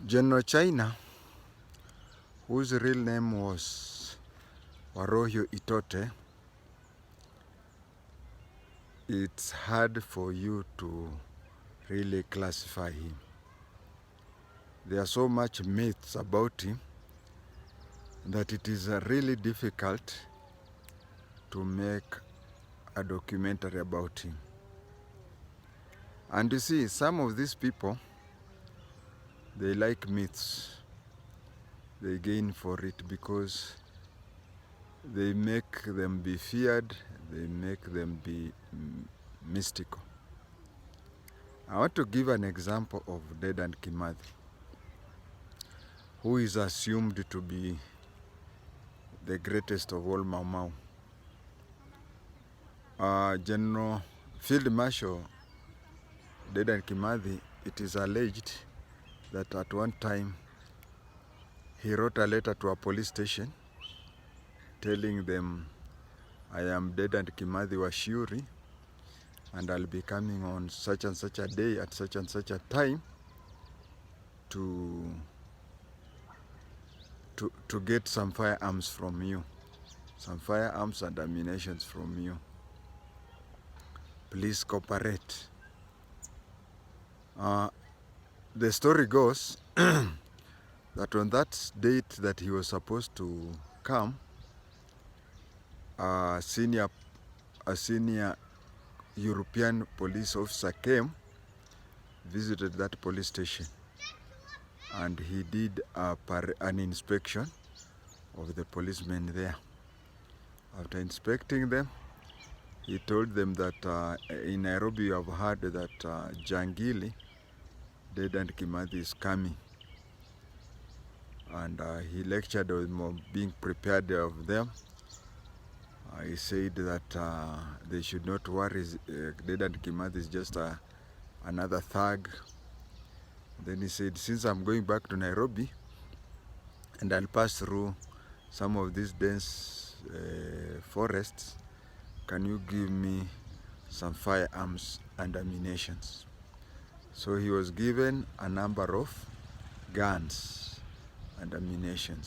General China, whose real name was Waruhiu Itote, it's hard for you to really classify him. There are so much myths about him that it is really difficult to make a documentary about him. And you see, some of these people, they like myths. They gain for it because they make them be feared, they make them be mystical. I want to give an example of Dedan Kimathi, who is assumed to be the greatest of all Mau Mau. General Field Marshal Dedan Kimathi, it is alleged that at one time he wrote a letter to a police station telling them, I am Dedan Kimathi Washuri, and I'll be coming on such and such a day at such and such a time to get some firearms from you, some firearms and ammunition from you. Please cooperate. The story goes that on that date that he was supposed to come, a senior European police officer came, visited that police station, and he did an inspection of the policemen there. After inspecting them, he told them that in Nairobi you have heard that Jangili, Dedan Kimathi, is coming. And he lectured on being prepared of them. He said that they should not worry, Dedan Kimathi is just another thug. Then he said, since I'm going back to Nairobi and I'll pass through some of these dense forests, can you give me some firearms and ammunition? So he was given a number of guns and ammunition,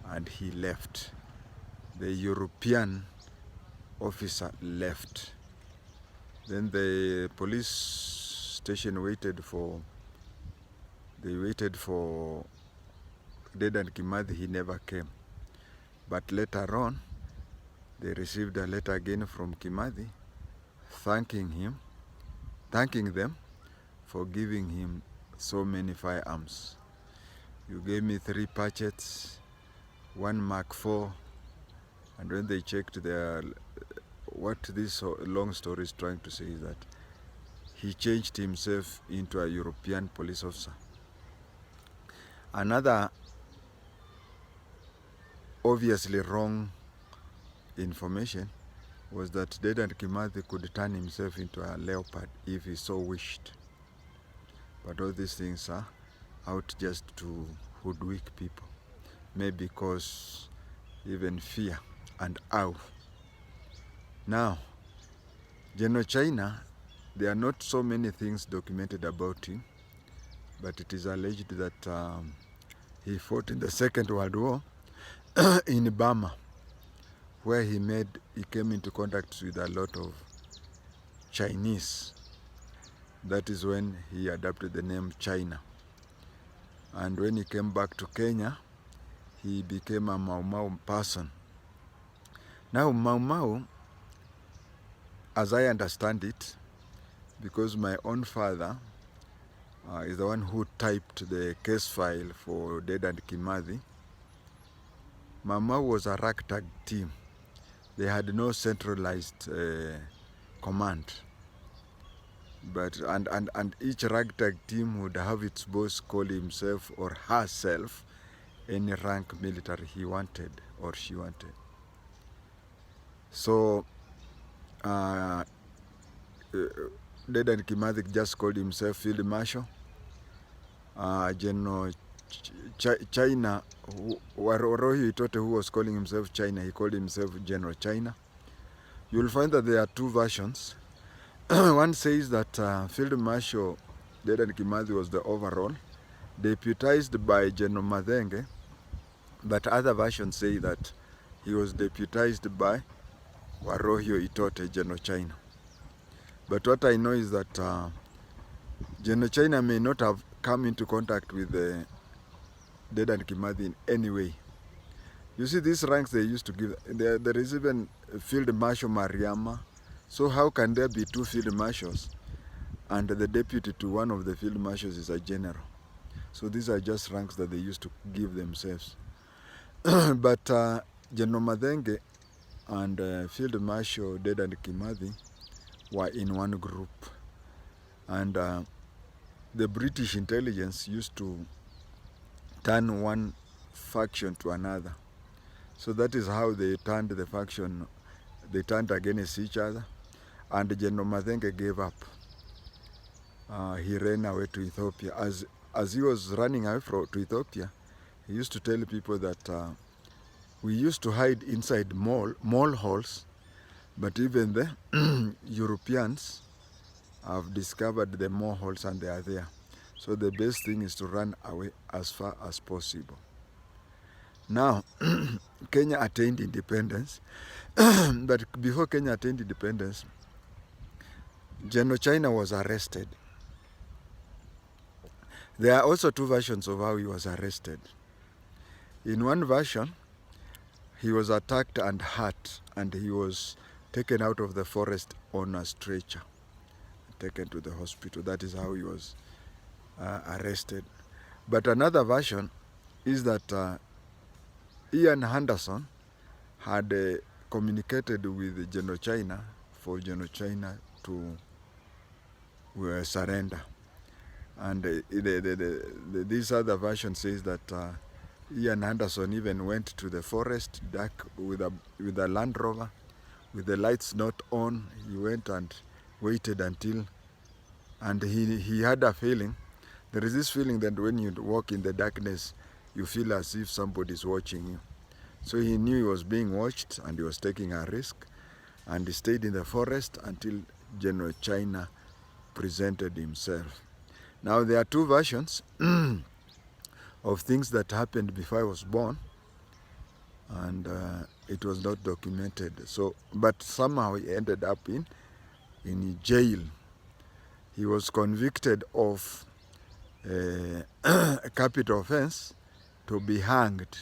and he left. The European officer left. Then the police station waited for Dedan Kimathi. He never came. But later on, they received a letter again from Kimathi thanking them for giving him so many firearms. You gave me 3 Patchets, 1 Mark IV, and when they checked what this long story is trying to say is that he changed himself into a European police officer. Another obviously wrong information was that Dedan Kimathi could turn himself into a leopard if he so wished. But all these things are out just to hoodwink people, maybe cause even fear and awe. Now, General China, there are not so many things documented about him, but it is alleged that he fought in the Second World War in Burma, where he came into contact with a lot of Chinese. That is when he adopted the name China. And when he came back to Kenya, he became a Mau Mau person. Now Mau Mau, as I understand it, because my own father is the one who typed the case file for Dedan Kimathi, Mau Mau was a ragtag team. They had no centralized command. But and each ragtag team would have its boss call himself or herself any rank military he wanted or she wanted. So Dedan Kimathi just called himself Field Marshal. General China, Waruhiu Itote, who was calling himself China, he called himself General China. You'll find that there are 2 versions. One says that Field Marshal Dedan Kimathi was the overall, deputized by General Mathenge, but other versions say that he was deputized by Waruhiu Itote, General China. But what I know is that General China may not have come into contact with Dedan Kimathi in any way. You see, these ranks they used to give, there is even Field Marshal Mariama. So how can there be two Field Marshals and the deputy to one of the Field Marshals is a general? So these are just ranks that they used to give themselves. But General Mathenge and Field Marshal Dedan Kimathi were in one group. And the British intelligence used to turn one faction to another. So that is how they turned the faction, they turned against each other. And General Mathenge gave up. He ran away to Ethiopia. As he was running away to Ethiopia, he used to tell people that we used to hide inside mall halls, but even the Europeans have discovered the mall halls and they are there. So the best thing is to run away as far as possible. Now, Kenya attained independence, but before Kenya attained independence, General China was arrested. There are also two versions of how he was arrested. In one version, he was attacked and hurt, and he was taken out of the forest on a stretcher, taken to the hospital. That is how he was arrested. But another version is that Ian Henderson had communicated with General China for General China to surrender. And this other version says that Ian Henderson even went to the forest dark with a Land Rover, with the lights not on. He went and waited until, and he had a feeling. There is this feeling that when you walk in the darkness, you feel as if somebody is watching you. So he knew he was being watched and he was taking a risk, and he stayed in the forest until General China presented himself. Now there are two versions of things that happened before I was born, and it was not documented. So, but somehow he ended up in jail. He was convicted of a capital offense to be hanged,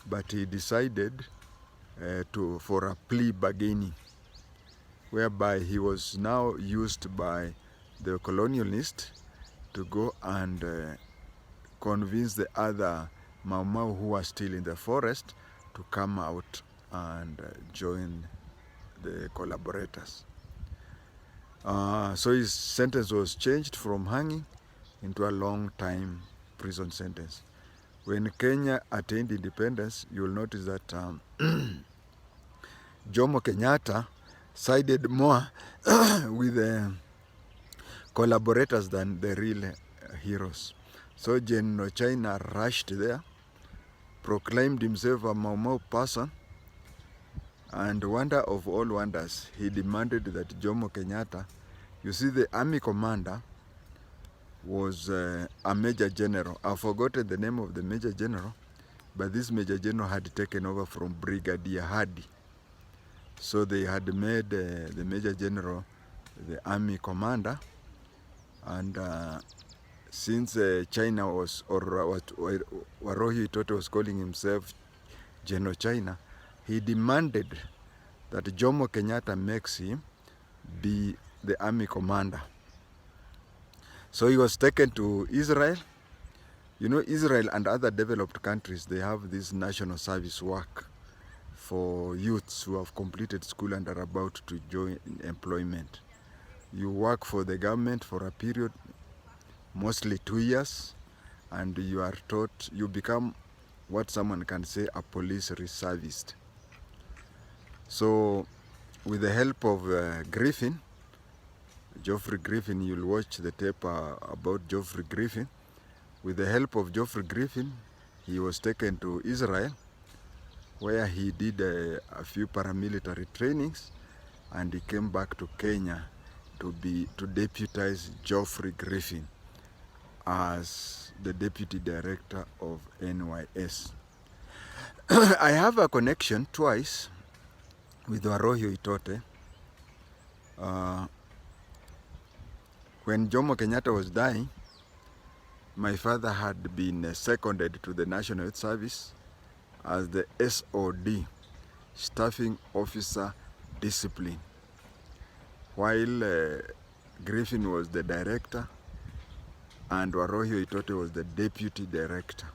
but he decided for a plea bargaining, whereby he was now used by the colonialists to go and convince the other Mau Mau who are still in the forest to come out and join the collaborators. So his sentence was changed from hanging into a long time prison sentence. When Kenya attained independence, you'll notice that Jomo Kenyatta sided more with the collaborators than the real heroes. So General China rushed there, proclaimed himself a Mau Mau person, and wonder of all wonders, he demanded that Jomo Kenyatta, you see, the army commander was a major general. I've forgotten the name of the major general, but this major general had taken over from Brigadier Hadi. So they had made the major general the army commander, and since China was, or what Waruhiu Itote was calling himself General China, he demanded that Jomo Kenyatta makes him be the army commander. So he was taken to Israel. You know, Israel and other developed countries, they have this national service work for youths who have completed school and are about to join employment. You work for the government for a period, mostly 2 years, and you are taught, you become what someone can say a police reservist. So with the help of Geoffrey Griffin, you'll watch the tape about Geoffrey Griffin. With the help of Geoffrey Griffin, he was taken to Israel, where he did a few paramilitary trainings, and he came back to Kenya to deputize Geoffrey Griffin as the deputy director of NYS. I have a connection twice with Waruhiu Itote. When Jomo Kenyatta was dying, my father had been seconded to the National Youth Service as the SOD, Staffing Officer Discipline, while Griffin was the director and Waruhiu Itote was the deputy director.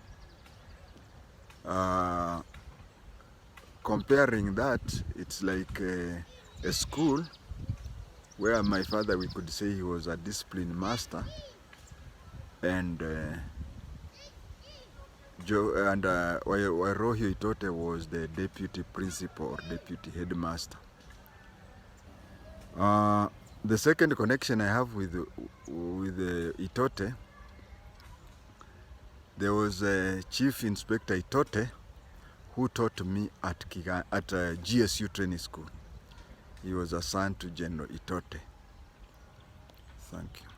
Comparing that, it's like a school where my father, we could say he was a discipline master, and Waruhiu Itote was the deputy principal or deputy headmaster. The second connection I have with Itote, there was a Chief Inspector Itote who taught me at GSU Training School. He was assigned to General Itote. Thank you.